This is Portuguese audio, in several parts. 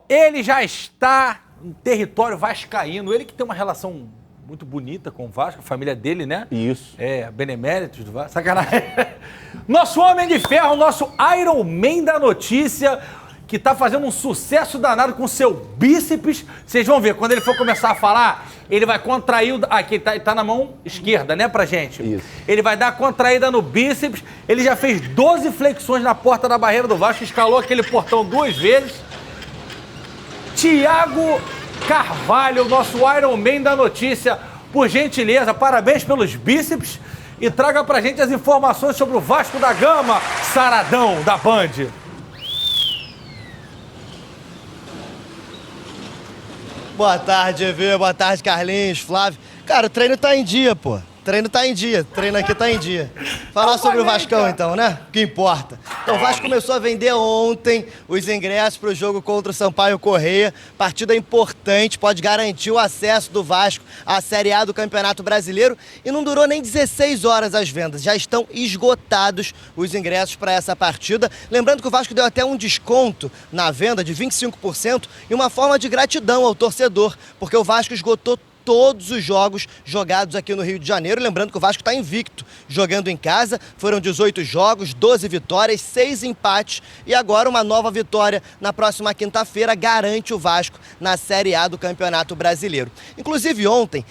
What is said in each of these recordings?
Ele já está em território vascaíno. Ele que tem uma relação muito bonita com o Vasco, a família dele, né? Isso. Beneméritos do Vasco. Sacanagem. Nosso Homem de Ferro, nosso Iron Man da notícia, que tá fazendo um sucesso danado com seu bíceps. Vocês vão ver, quando ele for começar a falar, ele vai contrair aqui, tá na mão esquerda, né, pra gente? Isso. Ele vai dar contraída no bíceps. Ele já fez 12 flexões na porta da barreira do Vasco, escalou aquele portão 2 vezes. Thiago Carvalho, nosso Iron Man da notícia, por gentileza, parabéns pelos bíceps e traga pra gente as informações sobre o Vasco da Gama, saradão da Band. Boa tarde, EV, boa tarde, Carlinhos, Flávio. Cara, o treino tá em dia, pô. Treino tá em dia, treino aqui tá em dia. Falar sobre o Vascão, então, né? O que importa. Então, o Vasco começou a vender ontem os ingressos para o jogo contra o Sampaio Corrêa. Partida importante, pode garantir o acesso do Vasco à Série A do Campeonato Brasileiro. E não durou nem 16 horas as vendas. Já estão esgotados os ingressos para essa partida. Lembrando que o Vasco deu até um desconto na venda de 25% e uma forma de gratidão ao torcedor, porque o Vasco esgotou todos os jogos jogados aqui no Rio de Janeiro. Lembrando que o Vasco está invicto, jogando em casa. Foram 18 jogos, 12 vitórias, 6 empates. E agora uma nova vitória na próxima quinta-feira garante o Vasco na Série A do Campeonato Brasileiro. Inclusive ontem,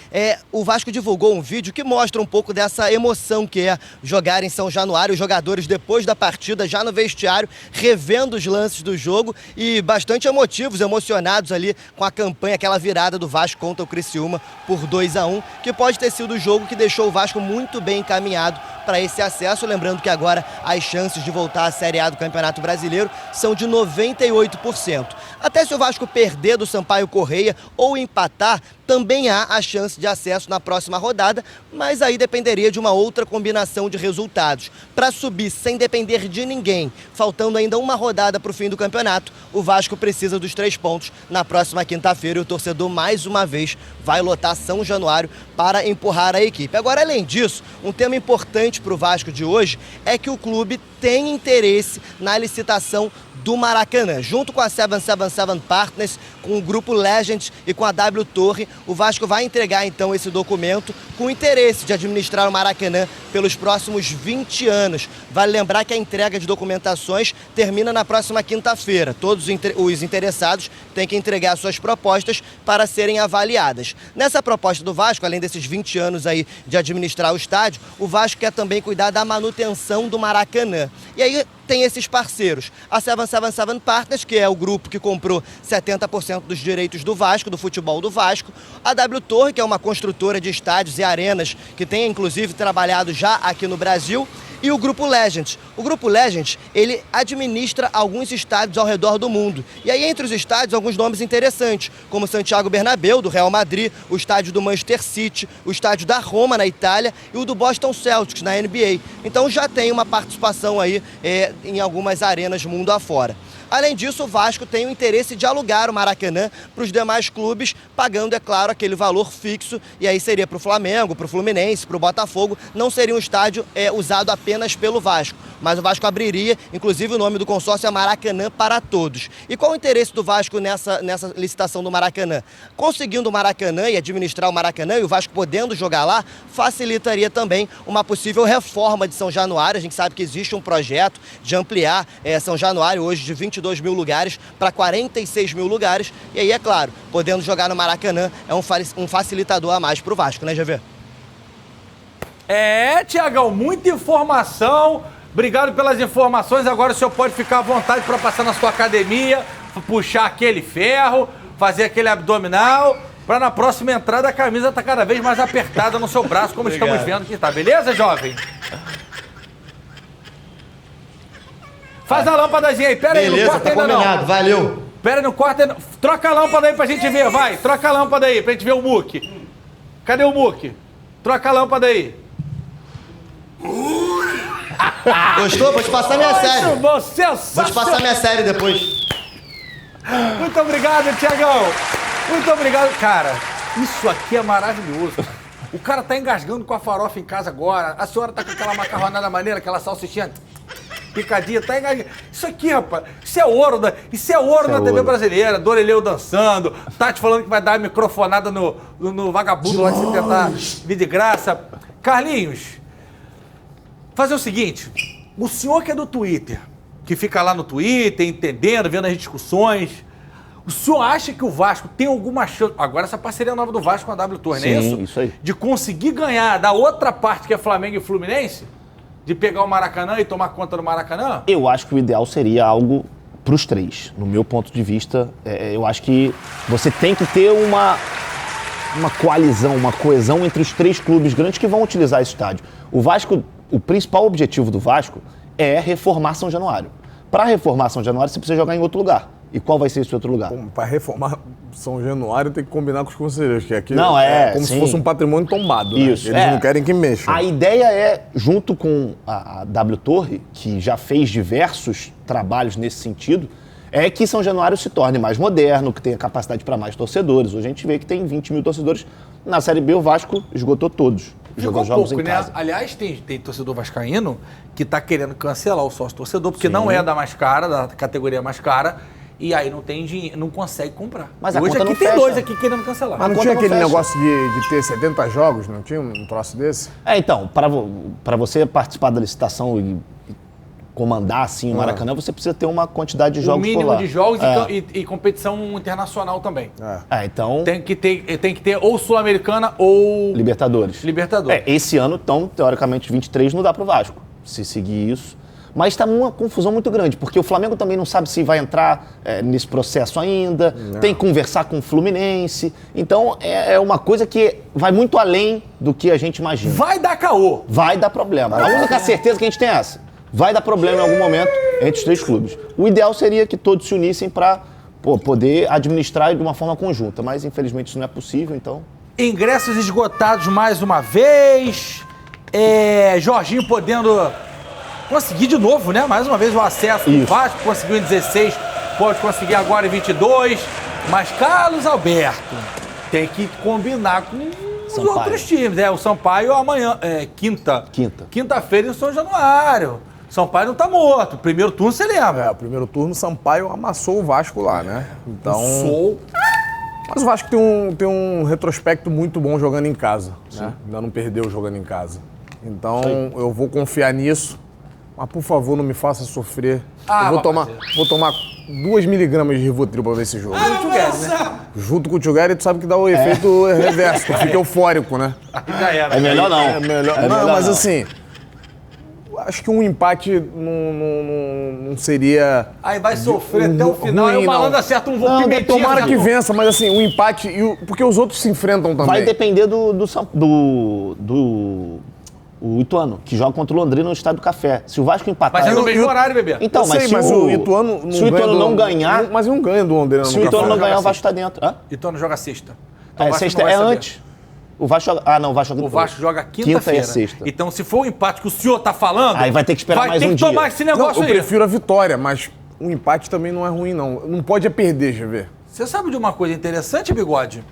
o Vasco divulgou um vídeo que mostra um pouco dessa emoção que é jogar em São Januário. Os jogadores, depois da partida, já no vestiário, revendo os lances do jogo e bastante emotivos, emocionados ali com a campanha, aquela virada do Vasco contra o Criciúma por 2-1, que pode ter sido o jogo que deixou o Vasco muito bem encaminhado para esse acesso. Lembrando que agora as chances de voltar à Série A do Campeonato Brasileiro são de 98%. Até se o Vasco perder do Sampaio Corrêa ou empatar, também há a chance de acesso na próxima rodada, mas aí dependeria de uma outra combinação de resultados. Para subir sem depender de ninguém, faltando ainda uma rodada para o fim do campeonato, o Vasco precisa dos 3 pontos na próxima quinta-feira e o torcedor mais uma vez vai lotar São Januário para empurrar a equipe. Agora, além disso, um tema importante para o Vasco de hoje é que o clube tem interesse na licitação do Maracanã. Junto com a 777 Partners, com o Grupo Legends e com a W Torre, o Vasco vai entregar então esse documento com o interesse de administrar o Maracanã pelos próximos 20 anos. Vale lembrar que a entrega de documentações termina na próxima quinta-feira. Todos os interessados têm que entregar suas propostas para serem avaliadas. Nessa proposta do Vasco, além desses 20 anos aí de administrar o estádio, o Vasco quer também cuidar da manutenção do Maracanã. E aí tem esses parceiros, a 777 Partners, que é o grupo que comprou 70% dos direitos do Vasco, do futebol do Vasco, a W Torre, que é uma construtora de estádios e arenas, que tem inclusive trabalhado já aqui no Brasil, e o Grupo Legends. O Grupo Legends, ele administra alguns estádios ao redor do mundo. E aí, entre os estádios, alguns nomes interessantes, como o Santiago Bernabéu, do Real Madrid, o estádio do Manchester City, o estádio da Roma, na Itália, e o do Boston Celtics, na NBA. Então já tem uma participação aí em algumas arenas mundo afora. Além disso, o Vasco tem o interesse de alugar o Maracanã para os demais clubes, pagando, é claro, aquele valor fixo, e aí seria para o Flamengo, para o Fluminense, para o Botafogo. Não seria um estádio usado apenas pelo Vasco, mas o Vasco abriria, inclusive o nome do consórcio é Maracanã para Todos. E qual o interesse do Vasco nessa licitação do Maracanã? Conseguindo o Maracanã e administrar o Maracanã, e o Vasco podendo jogar lá, facilitaria também uma possível reforma de São Januário. A gente sabe que existe um projeto de ampliar São Januário hoje de 22 mil lugares para 46 mil lugares. E aí, é claro, podendo jogar no Maracanã é um facilitador a mais para o Vasco, né, GV? Tiagão, muita informação. Obrigado pelas informações. Agora o senhor pode ficar à vontade para passar na sua academia, puxar aquele ferro, fazer aquele abdominal, para na próxima entrada a camisa tá cada vez mais apertada no seu braço, como estamos vendo que tá. Beleza, jovem? Faz a lâmpadazinha aí, pera aí, não corta ainda não. Beleza, valeu. Pera aí, não corta ainda. Troca a lâmpada aí pra gente ver, vai. Troca a lâmpada aí pra gente ver o Muque. Cadê o Muque? Troca a lâmpada aí. Gostou? Vou te passar minha série. Vou te passar minha série depois. Muito obrigado, Tiagão. Muito obrigado. Cara, isso aqui é maravilhoso. O cara tá engasgando com a farofa em casa agora. A senhora tá com aquela macarronada maneira, aquela salsichinha. picadinha, tá engasgado. Isso aqui, rapaz, isso é ouro na TV brasileira. Doreleu dançando, Tati falando que vai dar uma microfonada no vagabundo lá de você tentar vir de graça. Carlinhos, fazer o seguinte, o senhor que é do Twitter, que fica lá no Twitter, entendendo, vendo as discussões, o senhor acha que o Vasco tem alguma chance, agora essa parceria nova do Vasco com a W Torre, não é isso? Isso aí. De conseguir ganhar da outra parte que é Flamengo e Fluminense? De pegar o Maracanã e tomar conta do Maracanã? Eu acho que o ideal seria algo para os três. No meu ponto de vista, eu acho que você tem que ter uma coalizão, uma coesão entre os três clubes grandes que vão utilizar esse estádio. O Vasco, o principal objetivo do Vasco é reformar São Januário. Para reformar São Januário, você precisa jogar em outro lugar. E qual vai ser esse outro lugar? Para reformar São Januário tem que combinar com os conselheiros, que aqui não, como sim. se fosse um patrimônio tombado. Isso. Né? Eles não querem que mexa. A ideia é, junto com a W Torre, que já fez diversos trabalhos nesse sentido, é que São Januário se torne mais moderno, que tenha capacidade para mais torcedores. Hoje a gente vê que tem 20 mil torcedores. Na Série B o Vasco esgotou todos. Jogou jogos pouco, em né? casa. Aliás, tem torcedor vascaíno que tá querendo cancelar o sócio-torcedor, porque não é da mais cara, da categoria mais cara, e aí não tem dinheiro, não consegue comprar. Mas a hoje conta aqui não tem fecha. dois aqui querendo cancelar. Mas não conta tinha não aquele fecha. negócio de ter 70 jogos? Não tinha um troço desse? Então, para você participar da licitação e comandar assim o Maracanã, você precisa ter uma quantidade de jogos O mínimo por lá. de jogos e competição internacional também. Então, Tem que ter ou Sul-Americana ou Libertadores. Esse ano, então, teoricamente, 23 não dá pro Vasco, se seguir isso. Mas está uma confusão muito grande, porque o Flamengo também não sabe se vai entrar nesse processo ainda, tem que conversar com o Fluminense. Então, é uma coisa que vai muito além do que a gente imagina. Vai dar caô. Vai dar problema. A única certeza que a gente tem é essa. Vai dar problema em algum momento entre os três clubes. O ideal seria que todos se unissem para poder administrar de uma forma conjunta, mas infelizmente isso não é possível, então... Ingressos esgotados mais uma vez. Jorginho podendo conseguir de novo, né? Mais uma vez o acesso. O Vasco conseguiu em 16, pode conseguir agora em 22. Mas Carlos Alberto tem que combinar com os outros times. O Sampaio amanhã, quinta-feira em São Januário. Sampaio não tá morto. Primeiro turno, você lembra? O primeiro turno, Sampaio amassou o Vasco lá, né? Então... Mas o Vasco tem um retrospecto muito bom jogando em casa. Né? Ainda não perdeu jogando em casa. Então, eu vou confiar nisso. Mas, por favor, não me faça sofrer. Eu vou tomar 2 miligramas de Rivotril pra ver esse jogo. Junto com o Tchugari, tu sabe que dá o efeito reverso. Tu fica eufórico, né? Já era. É melhor não. É melhor. Não, mas assim... Acho que um empate não seria... Aí vai sofrer até o final, aí o malandro acerta um voo pimentinha. Tomara que vença, mas assim, o empate... porque os outros se enfrentam também. Vai depender do Ituano, que joga contra o Londrina no Estádio do Café. Se o Vasco empatar... Mas é no mesmo horário, bebê. Então, mas o Ituano se o Ituano não ganhar... Mas não ganha do Londrina no Café. Se o Ituano não ganhar, o Vasco está dentro. Ituano joga sexta. Então, sexta é antes. O Vasco joga... O Vasco joga quinta-feira. quinta-feira. Sexta. Então, se for o empate que o senhor tá falando... Aí vai ter que esperar mais um dia. Vai ter que tomar esse negócio aí. Eu prefiro a vitória, mas o empate também não é ruim, não. Não pode perder, GV. Você sabe de uma coisa interessante, Bigode?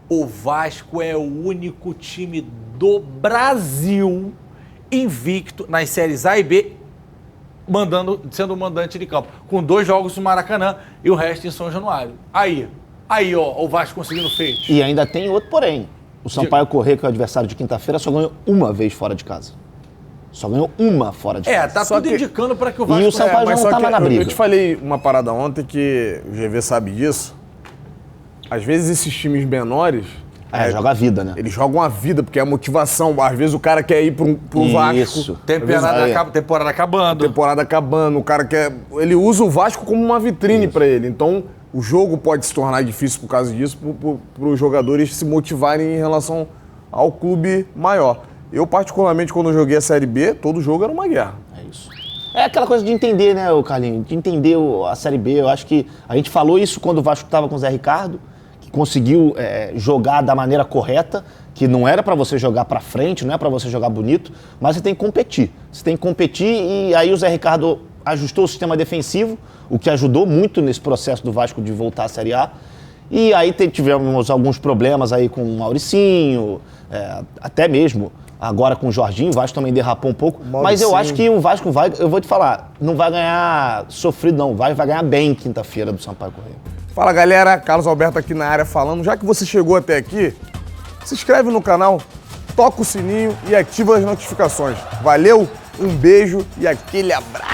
O Vasco é o único time do Brasil invicto nas séries A e B, sendo o mandante de campo, com 2 jogos no Maracanã e o resto em São Januário. Aí, ó, o Vasco conseguindo feito. E ainda tem outro porém. O Sampaio Corrêa, que é o adversário de quinta-feira, só ganhou uma vez fora de casa. Só ganhou uma fora de casa. Tá tudo indicando para que o Vasco... E o Sampaio já não tá mais na briga. Eu te falei uma parada ontem que o GV sabe disso. Às vezes esses times menores... joga a vida, né? Eles jogam a vida, porque é a motivação. Às vezes o cara quer ir pro Vasco. Temporada acabando. Temporada acabando. O cara quer... Ele usa o Vasco como uma vitrine para ele. Então, o jogo pode se tornar difícil por causa disso, para os jogadores se motivarem em relação ao clube maior. Eu, particularmente, quando eu joguei a Série B, todo jogo era uma guerra. É isso. É aquela coisa de entender, né, Carlinhos? De entender a Série B. Eu acho que a gente falou isso quando o Vasco estava com o Zé Ricardo, que conseguiu jogar da maneira correta, que não era para você jogar para frente, não é para você jogar bonito, mas você tem que competir. Você tem que competir e aí o Zé Ricardo ajustou o sistema defensivo, o que ajudou muito nesse processo do Vasco de voltar à Série A. E aí tivemos alguns problemas aí com o Mauricinho, até mesmo agora com o Jorginho, o Vasco também derrapou um pouco. Mas eu acho que o Vasco vai, eu vou te falar, não vai ganhar sofrido não, vai ganhar bem quinta-feira do Sampaio Corrêa. Fala galera, Carlos Alberto aqui na área falando. Já que você chegou até aqui, se inscreve no canal, toca o sininho e ativa as notificações. Valeu, um beijo e aquele abraço.